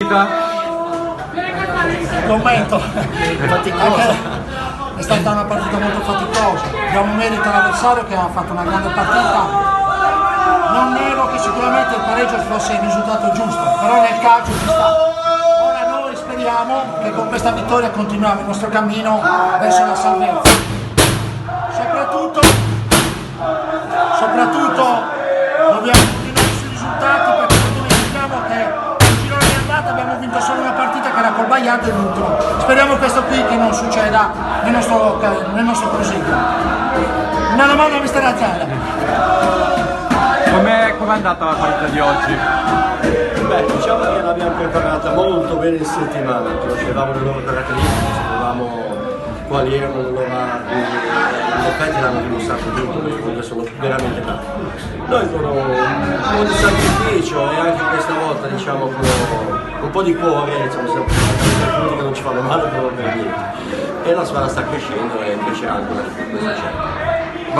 partita? Commento. È stata una partita molto faticosa. Diamo merito all'avversario che ha fatto una grande partita. Non nego che sicuramente il pareggio fosse il risultato giusto, però nel calcio ci sta. Ora noi speriamo che con questa vittoria continuiamo il nostro cammino verso la salvezza. Soprattutto dobbiamo continuare sui risultati, perché non dimentichiamo che il girone di andata abbiamo vinto solo una partita che era col Baiano e l'ultimo. Speriamo questo qui che non succeda nel nostro proseguo. Una domanda a mister Azzara. Com'è andata la partita di oggi? Beh, diciamo che l'abbiamo preparata molto bene in settimana, conoscevamo le loro caratteristiche, sapevamo quali erano le loro armi, in effetti l'hanno dimostrato tutti, sono veramente bravi. Noi con un po' di sacrificio e anche questa volta diciamo con un po' di cuore, siamo sempre stati che non ci fanno male proprio per niente. E la squadra sta crescendo e crescerà ancora di più, questo c'è.